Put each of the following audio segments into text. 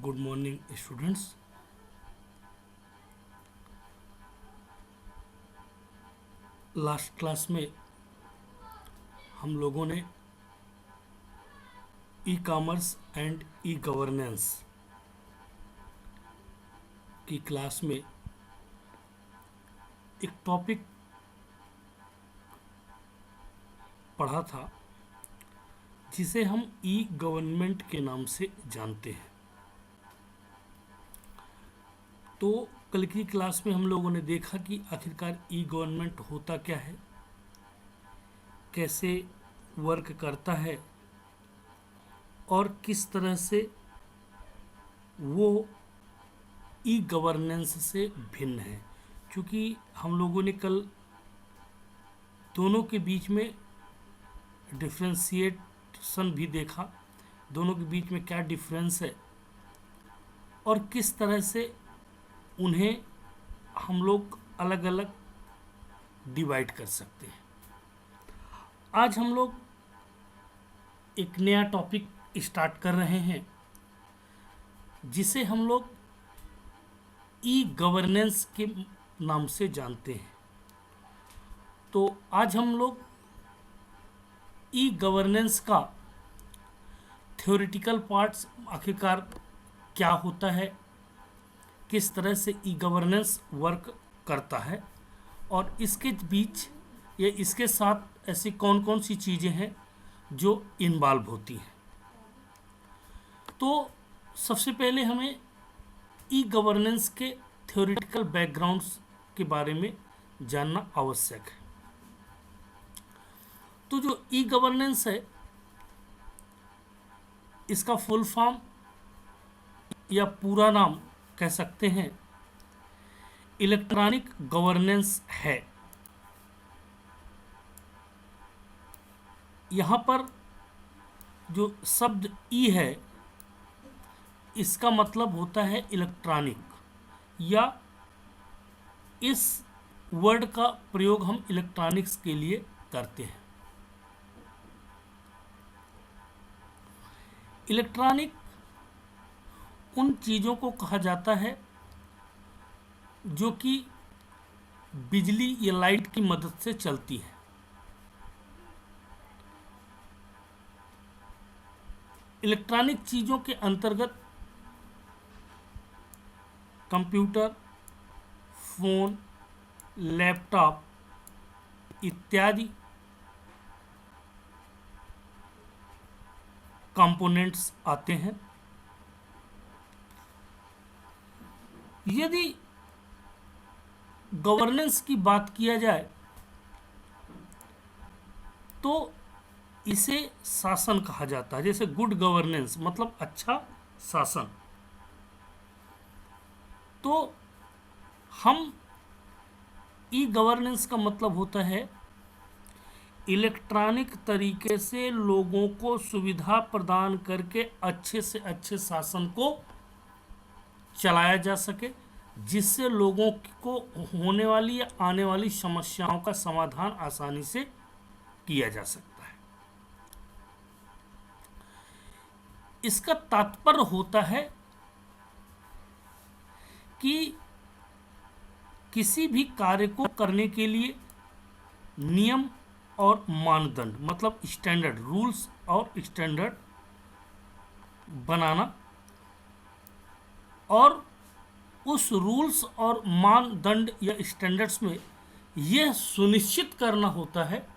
Good morning students. Last class में हम लोगों ने e commerce and e governance की क्लास में एक टॉपिक पढ़ा था जिसे हम ई गवर्नमेंट के नाम से जानते हैं। तो कल की क्लास में हम लोगों ने देखा कि आखिरकार ई गवर्नमेंट होता क्या है, कैसे वर्क करता है और किस तरह से वो ई गवर्नेंस से भिन्न है। क्योंकि हम लोगों ने कल दोनों के बीच में डिफ्रेंशिएशन भी देखा, दोनों के बीच में क्या डिफरेंस है और किस तरह से उन्हें हम लोग अलग अलग डिवाइड कर सकते हैं। आज हम लोग एक नया टॉपिक स्टार्ट कर रहे हैं जिसे हम लोग ई गवर्नेंस के नाम से जानते हैं। तो आज हम लोग ई गवर्नेंस का थ्योरेटिकल पार्ट्स, आखिरकार क्या होता है, किस तरह से ई गवर्नेंस वर्क करता है और इसके बीच या इसके साथ ऐसी कौन कौन सी चीज़ें हैं जो इन्वॉल्व होती हैं। तो सबसे पहले हमें ई गवर्नेंस के थ्योरेटिकल बैकग्राउंड्स के बारे में जानना आवश्यक है। तो जो ई गवर्नेंस है, इसका फुल फॉर्म या पूरा नाम कह सकते हैं इलेक्ट्रॉनिक गवर्नेंस है। यहाँ पर जो शब्द ई है इसका मतलब होता है इलेक्ट्रॉनिक, या इस वर्ड का प्रयोग हम इलेक्ट्रॉनिक्स के लिए करते हैं। इलेक्ट्रॉनिक उन चीज़ों को कहा जाता है जो कि बिजली या लाइट की मदद से चलती है। इलेक्ट्रॉनिक चीज़ों के अंतर्गत कंप्यूटर, फोन, लैपटॉप इत्यादि कंपोनेंट्स आते हैं। यदि गवर्नेंस की बात किया जाए तो इसे शासन कहा जाता है। जैसे गुड गवर्नेंस मतलब अच्छा शासन। तो हम ई गवर्नेंस का मतलब होता है इलेक्ट्रॉनिक तरीके से लोगों को सुविधा प्रदान करके अच्छे से अच्छे शासन को चलाया जा सके, जिससे लोगों को होने वाली या आने वाली समस्याओं का समाधान आसानी से किया जा सकता है। इसका तात्पर्य होता है कि किसी भी कार्य को करने के लिए नियम और मानदंड मतलब स्टैंडर्ड, रूल्स और स्टैंडर्ड बनाना, और उस रूल्स और मानदंड या स्टैंडर्ड्स में यह सुनिश्चित करना होता है,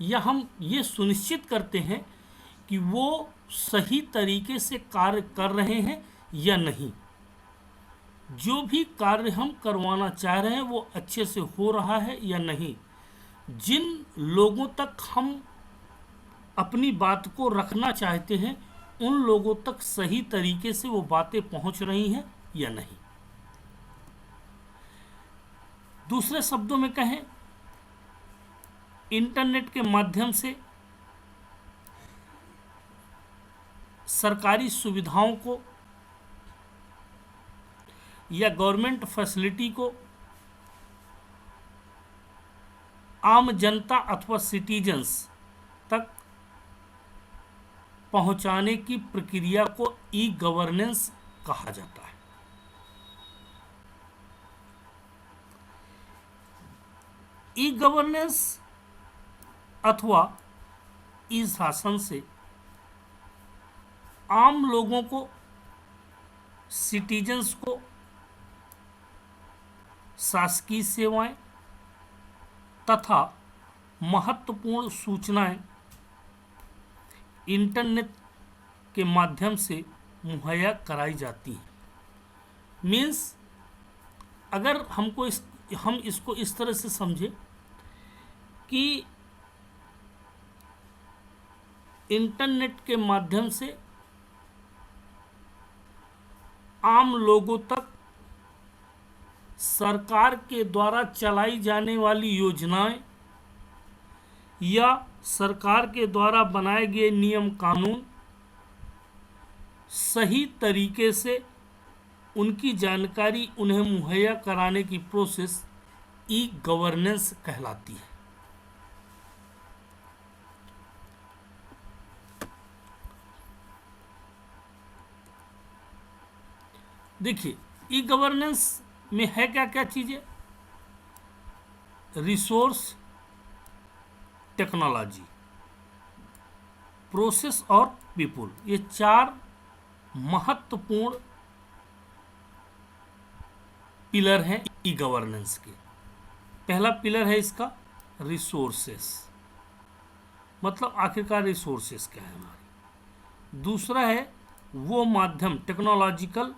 या हम ये सुनिश्चित करते हैं कि वो सही तरीके से कार्य कर रहे हैं या नहीं। जो भी कार्य हम करवाना चाह रहे हैं वो अच्छे से हो रहा है या नहीं। जिन लोगों तक हम अपनी बात को रखना चाहते हैं उन लोगों तक सही तरीके से वो बातें पहुंच रही हैं या नहीं। दूसरे शब्दों में कहें, इंटरनेट के माध्यम से सरकारी सुविधाओं को या गवर्नमेंट फैसिलिटी को आम जनता अथवा सिटीजन्स तक पहुंचाने की प्रक्रिया को ई गवर्नेंस कहा जाता है। ई गवर्नेंस अथवा ई शासन से आम लोगों को, सिटीजन्स को शासकीय सेवाएं तथा महत्वपूर्ण सूचनाएं इंटरनेट के माध्यम से मुहैया कराई जाती हैं। मीन्स अगर हम इसको इस तरह से समझें कि इंटरनेट के माध्यम से आम लोगों तक सरकार के द्वारा चलाई जाने वाली योजनाएं या सरकार के द्वारा बनाए गए नियम कानून सही तरीके से उनकी जानकारी उन्हें मुहैया कराने की प्रोसेस ई गवर्नेंस कहलाती है। देखिए, ई गवर्नेंस में है क्या क्या चीजें? रिसोर्स, टेक्नोलॉजी, प्रोसेस और पीपुल, ये चार महत्वपूर्ण पिलर हैं ई गवर्नेंस के। पहला पिलर है इसका रिसोर्सेस, मतलब आखिरकार रिसोर्सेस क्या है हमारी। दूसरा है वो माध्यम, टेक्नोलॉजिकल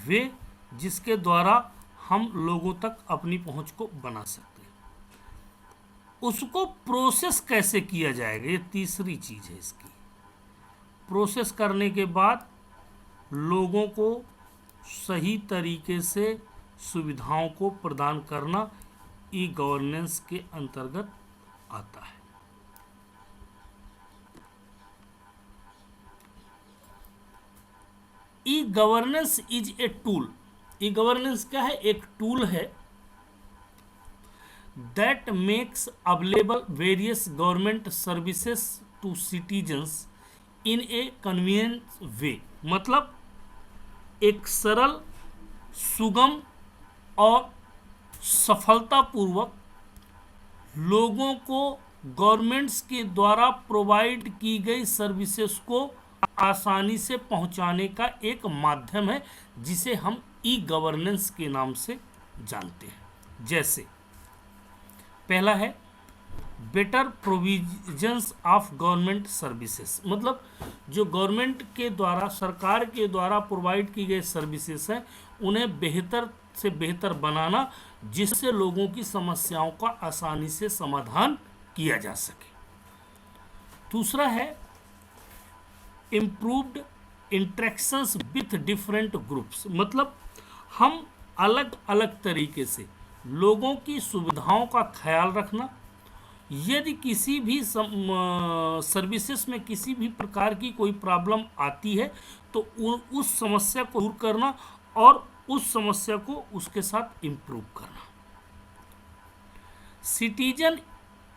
वे, जिसके द्वारा हम लोगों तक अपनी पहुंच को बना सकते हैं। उसको प्रोसेस कैसे किया जाएगा, ये तीसरी चीज है इसकी। प्रोसेस करने के बाद लोगों को सही तरीके से सुविधाओं को प्रदान करना ई गवर्नेंस के अंतर्गत आता है। E governance is a tool. E governance क्या है? एक टूल है that makes available various government services to citizens in a convenient way. मतलब एक सरल, सुगम और सफलतापूर्वक लोगों को गवर्नमेंट्स के द्वारा प्रोवाइड की गई सर्विसेज को आसानी से पहुंचाने का एक माध्यम है, जिसे हम ई गवर्नेंस के नाम से जानते हैं। जैसे पहला है better provisions of government services, मतलब जो गवर्नमेंट के द्वारा, सरकार के द्वारा प्रोवाइड की गई सर्विसेज हैं उन्हें बेहतर से बेहतर बनाना, जिससे लोगों की समस्याओं का आसानी से समाधान किया जा सके। दूसरा है improved interactions with different groups, मतलब हम अलग अलग तरीके से लोगों की सुविधाओं का ख्याल रखना। यदि किसी भी सर्विसेज में किसी भी प्रकार की कोई प्रॉब्लम आती है तो उस समस्या को दूर करना और उस समस्या को उसके साथ इम्प्रूव करना। Citizen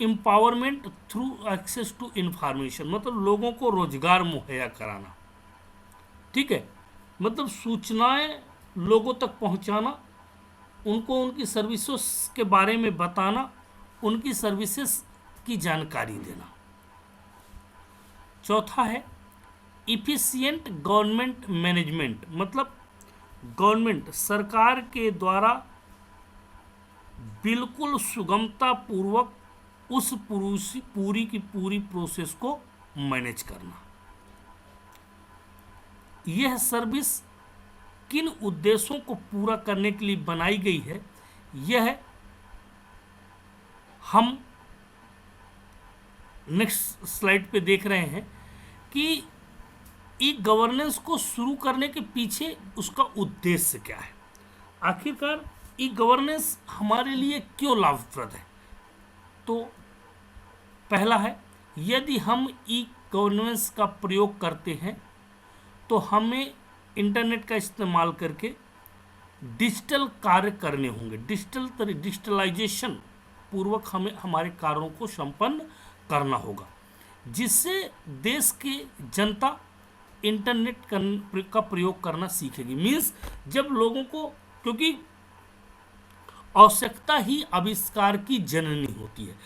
empowerment through access to information, मतलब लोगों को रोजगार मुहैया कराना। ठीक है, मतलब सूचनाएं लोगों तक पहुंचाना, उनको उनकी सर्विसेज के बारे में बताना, उनकी सर्विसेज की जानकारी देना। चौथा है इफिशिएंट गवर्नमेंट मैनेजमेंट, मतलब गवर्नमेंट, सरकार के द्वारा बिल्कुल सुगमता पूर्वक उस पूरी की पूरी प्रोसेस को मैनेज करना। यह सर्विस किन उद्देश्यों को पूरा करने के लिए बनाई गई है, यह हम नेक्स्ट स्लाइड पे देख रहे हैं कि ई गवर्नेंस को शुरू करने के पीछे उसका उद्देश्य क्या है। आखिरकार ई गवर्नेंस हमारे लिए क्यों लाभप्रद है? तो पहला है, यदि हम ई गवर्नेंस का प्रयोग करते हैं तो हमें इंटरनेट का इस्तेमाल करके डिजिटल कार्य करने होंगे। डिजिटलाइजेशन पूर्वक हमें हमारे कार्यों को संपन्न करना होगा, जिससे देश के जनता इंटरनेट का प्रयोग करना सीखेगी। मीन्स जब लोगों को, क्योंकि आवश्यकता ही आविष्कार की जननी होती है,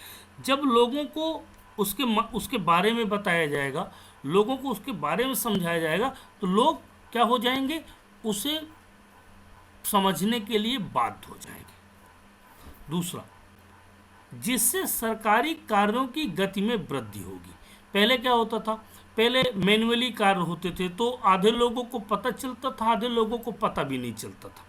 जब लोगों को उसके बारे में बताया जाएगा, लोगों को उसके बारे में समझाया जाएगा, तो लोग क्या हो जाएंगे, उसे समझने के लिए बाध्य हो जाएंगे। दूसरा, जिससे सरकारी कार्यों की गति में वृद्धि होगी। पहले क्या होता था, पहले मैन्युअली कार्य होते थे, तो आधे लोगों को पता चलता था, आधे लोगों को पता भी नहीं चलता था,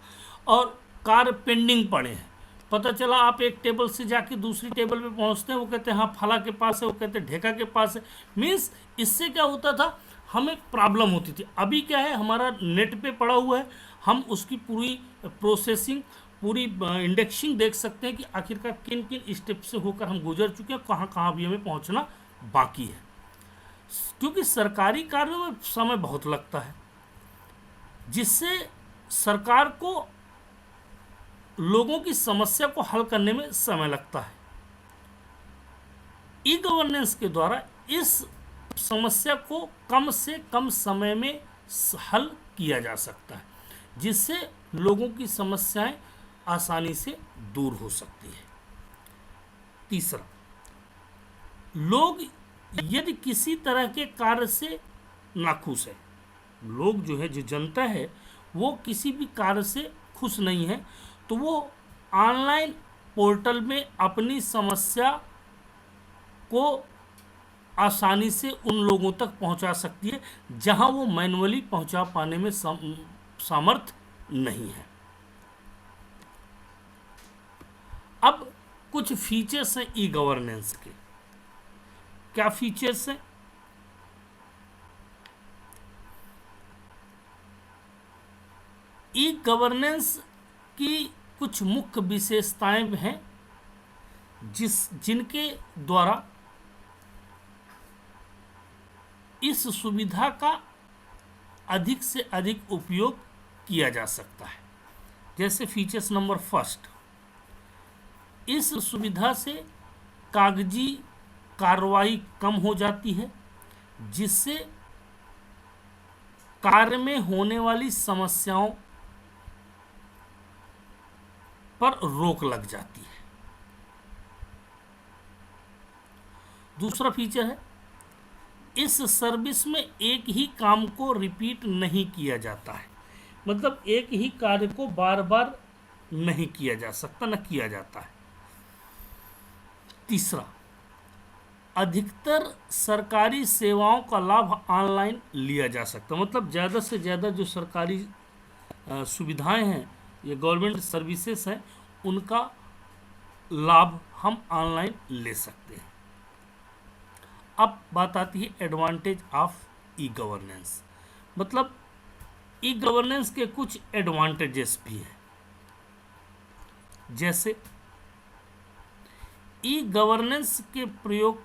और कार्य पेंडिंग पड़े हैं। पता चला आप एक टेबल से जाके दूसरी टेबल पे पहुंचते हैं, वो कहते हैं हाँ फला के पास है, वो कहते हैं ढेका के पास है। मीन्स इससे क्या होता था, हमें प्रॉब्लम होती थी। अभी क्या है, हमारा नेट पे पड़ा हुआ है, हम उसकी पूरी प्रोसेसिंग, पूरी इंडेक्सिंग देख सकते हैं कि आखिरकार किन किन स्टेप से होकर हम गुजर चुके हैं, कहाँ कहाँ भी हमें पहुँचना बाकी है। क्योंकि सरकारी कार्यों में समय बहुत लगता है, जिससे सरकार को लोगों की समस्या को हल करने में समय लगता है। ई गवर्नेंस के द्वारा इस समस्या को कम से कम समय में हल किया जा सकता है, जिससे लोगों की समस्याएं आसानी से दूर हो सकती है। तीसरा, लोग यदि किसी तरह के कार्य से नाखुश है, लोग जो है, जो जनता है, वो किसी भी कार्य से खुश नहीं है, तो वो ऑनलाइन पोर्टल में अपनी समस्या को आसानी से उन लोगों तक पहुंचा सकती है जहां वो मैनुअली पहुंचा पाने में सामर्थ नहीं है। अब कुछ फीचर्स हैं ई गवर्नेंस के। क्या फीचर्स हैं? ई गवर्नेंस की कुछ मुख्य विशेषताएं हैं जिनके द्वारा इस सुविधा का अधिक से अधिक उपयोग किया जा सकता है। जैसे फीचर्स नंबर फर्स्ट, इस सुविधा से कागजी कार्रवाई कम हो जाती है, जिससे कार्य में होने वाली समस्याओं पर रोक लग जाती है। दूसरा फीचर है, इस सर्विस में एक ही काम को रिपीट नहीं किया जाता है, मतलब एक ही कार्य को बार बार नहीं किया जा सकता, न किया जाता है। तीसरा, अधिकतर सरकारी सेवाओं का लाभ ऑनलाइन लिया जा सकता है, मतलब ज़्यादा से ज़्यादा जो सरकारी सुविधाएं हैं, ये गवर्नमेंट सर्विसेज हैं, उनका लाभ हम ऑनलाइन ले सकते हैं। अब बात आती है एडवांटेज ऑफ ई गवर्नेंस, मतलब ई गवर्नेंस के कुछ एडवांटेजेस भी हैं। जैसे ई गवर्नेंस के प्रयोग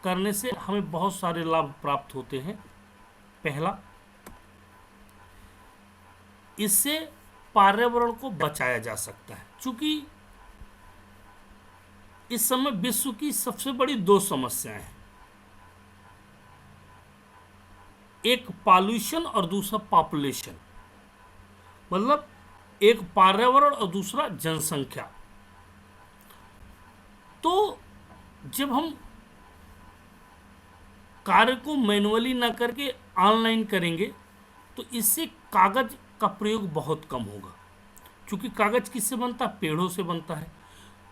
करने से हमें बहुत सारे लाभ प्राप्त होते हैं। पहला, इससे पर्यावरण को बचाया जा सकता है, क्योंकि इस समय विश्व की सबसे बड़ी दो समस्याएं हैं, एक पॉल्यूशन और दूसरा पॉपुलेशन, मतलब एक पर्यावरण और दूसरा जनसंख्या। तो जब हम कार्य को मैनुअली ना करके ऑनलाइन करेंगे, तो इससे कागज का प्रयोग बहुत कम होगा, क्योंकि कागज किससे बनता है? पेड़ों से बनता है।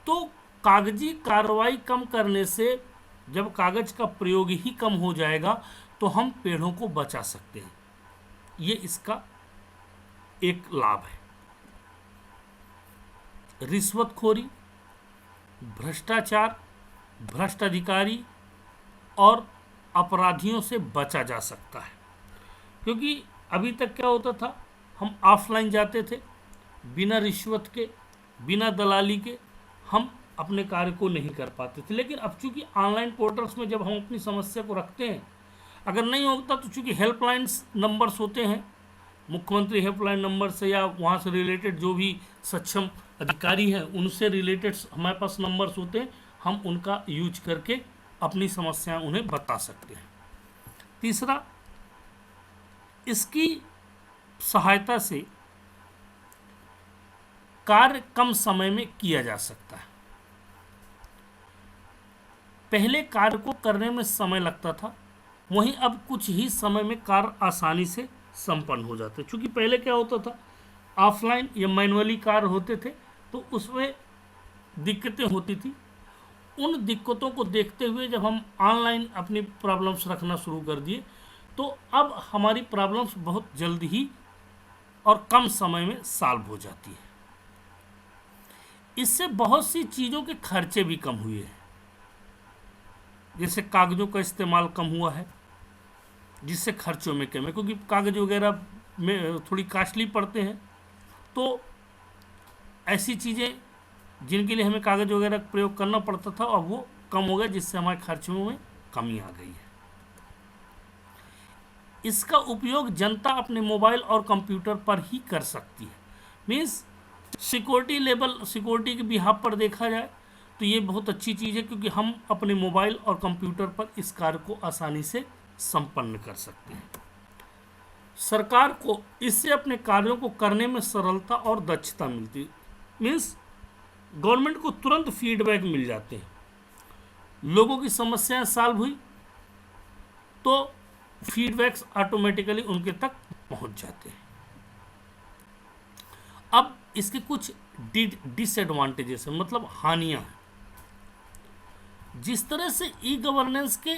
तो कागजी कार्रवाई कम करने से जब कागज का प्रयोग ही कम हो जाएगा, तो हम पेड़ों को बचा सकते हैं। ये इसका एक लाभ है। रिश्वतखोरी, भ्रष्टाचार, भ्रष्ट अधिकारी और अपराधियों से बचा जा सकता है, क्योंकि अभी तक क्या होता था, हम ऑफलाइन जाते थे, बिना रिश्वत के, बिना दलाली के हम अपने कार्य को नहीं कर पाते थे। लेकिन अब चूंकि ऑनलाइन पोर्टल्स में जब हम अपनी समस्या को रखते हैं, अगर नहीं होता तो चूंकि हेल्पलाइंस नंबर्स होते हैं, मुख्यमंत्री हेल्पलाइन नंबर से या वहाँ से रिलेटेड जो भी सक्षम अधिकारी हैं उनसे रिलेटेड हमारे पास नंबर्स होते हैं, हम उनका यूज करके अपनी समस्याएं उन्हें बता सकते हैं। तीसरा, इसकी सहायता से कार्य कम समय में किया जा सकता है। पहले कार्य को करने में समय लगता था, वहीं अब कुछ ही समय में कार्य आसानी से संपन्न हो जाते। क्योंकि पहले क्या होता था, ऑफलाइन या मैनुअली कार्य होते थे तो उसमें दिक्कतें होती थी। उन दिक्कतों को देखते हुए जब हम ऑनलाइन अपनी प्रॉब्लम्स रखना शुरू कर दिए तो अब हमारी प्रॉब्लम्स बहुत जल्दी ही और कम समय में सॉल्व हो जाती है। इससे बहुत सी चीज़ों के खर्चे भी कम हुए हैं, जैसे कागज़ों का इस्तेमाल कम हुआ है, जिससे खर्चों में कम है, क्योंकि कागज़ वगैरह में थोड़ी कॉस्टली पड़ते हैं। तो ऐसी चीज़ें जिनके लिए हमें कागज़ वगैरह प्रयोग करना पड़ता था अब वो कम हो गया, जिससे हमारे खर्चों में कमी आ गई है। इसका उपयोग जनता अपने मोबाइल और कंप्यूटर पर ही कर सकती है। मीन्स सिक्योरिटी के बिहाफ पर देखा जाए तो ये बहुत अच्छी चीज़ है, क्योंकि हम अपने मोबाइल और कंप्यूटर पर इस कार्य को आसानी से संपन्न कर सकते हैं। सरकार को इससे अपने कार्यों को करने में सरलता और दक्षता मिलती है। मीन्स गवर्नमेंट को तुरंत फीडबैक मिल जाते हैं। लोगों की समस्याएं सॉल्व हुई तो फीडबैक्स ऑटोमेटिकली उनके तक पहुंच जाते हैं। अब इसके कुछ डिसएडवांटेजेस हैं, मतलब हानियां हैं। जिस तरह से ई गवर्नेंस के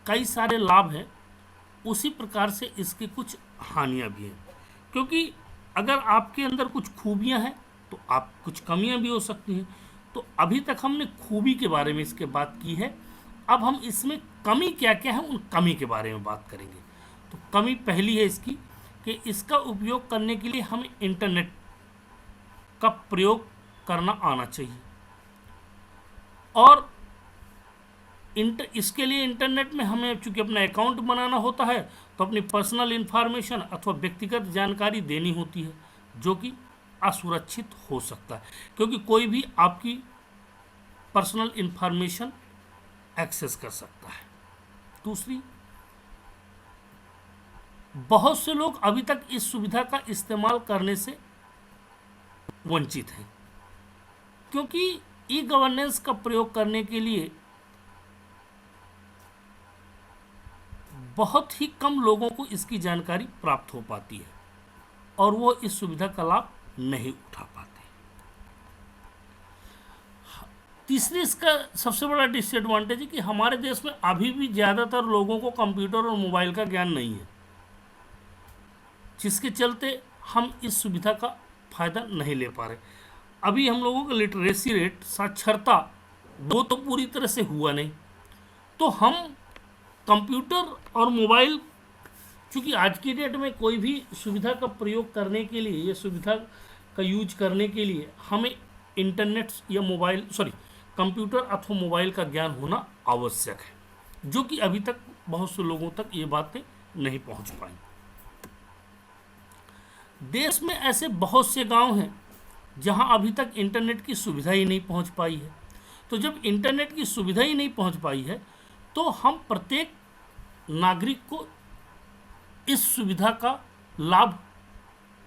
कई सारे लाभ हैं, उसी प्रकार से इसकी कुछ हानियां भी हैं। क्योंकि अगर आपके अंदर कुछ खूबियां हैं तो आप कुछ कमियां भी हो सकती हैं। तो अभी तक हमने खूबी के बारे में इसके बात की है, अब हम इसमें कमी क्या क्या है उन कमी के बारे में बात करेंगे। तो कमी पहली है इसकी कि इसका उपयोग करने के लिए हमें इंटरनेट का प्रयोग करना आना चाहिए, और इसके लिए इंटरनेट में हमें चूँकि अपना अकाउंट बनाना होता है तो अपनी पर्सनल इन्फॉर्मेशन अथवा व्यक्तिगत जानकारी देनी होती है, जो कि असुरक्षित हो सकता है, क्योंकि कोई भी आपकी पर्सनल इन्फॉर्मेशन एक्सेस कर सकता है। दूसरी, बहुत से लोग अभी तक इस सुविधा का इस्तेमाल करने से वंचित हैं, क्योंकि ई गवर्नेंस का प्रयोग करने के लिए बहुत ही कम लोगों को इसकी जानकारी प्राप्त हो पाती है और वो इस सुविधा का लाभ नहीं उठा पाते। तीसरी इसका सबसे बड़ा डिसएडवांटेज है कि हमारे देश में अभी भी ज़्यादातर लोगों को कंप्यूटर और मोबाइल का ज्ञान नहीं है, जिसके चलते हम इस सुविधा का फ़ायदा नहीं ले पा रहे। अभी हम लोगों का लिटरेसी रेट, साक्षरता वो तो पूरी तरह से हुआ नहीं, तो हम कंप्यूटर और मोबाइल, क्योंकि आज की डेट में कोई भी सुविधा का प्रयोग करने के लिए, ये सुविधा का यूज करने के लिए हमें इंटरनेट या कंप्यूटर अथवा मोबाइल का ज्ञान होना आवश्यक है, जो कि अभी तक बहुत से लोगों तक ये बातें नहीं पहुंच पाई। देश में ऐसे बहुत से गांव हैं जहां अभी तक इंटरनेट की सुविधा ही नहीं पहुंच पाई है। तो जब इंटरनेट की सुविधा ही नहीं पहुंच पाई है तो हम प्रत्येक नागरिक को इस सुविधा का लाभ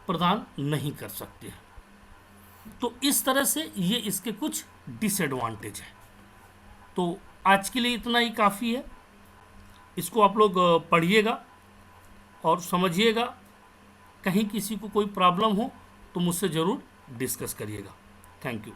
प्रदान नहीं कर सकते हैं। तो इस तरह से ये इसके कुछ डिसएडवांटेज हैं। तो आज के लिए इतना ही काफ़ी है। इसको आप लोग पढ़िएगा और समझिएगा। कहीं किसी को कोई प्रॉब्लम हो तो मुझसे ज़रूर डिस्कस करिएगा। Thank you.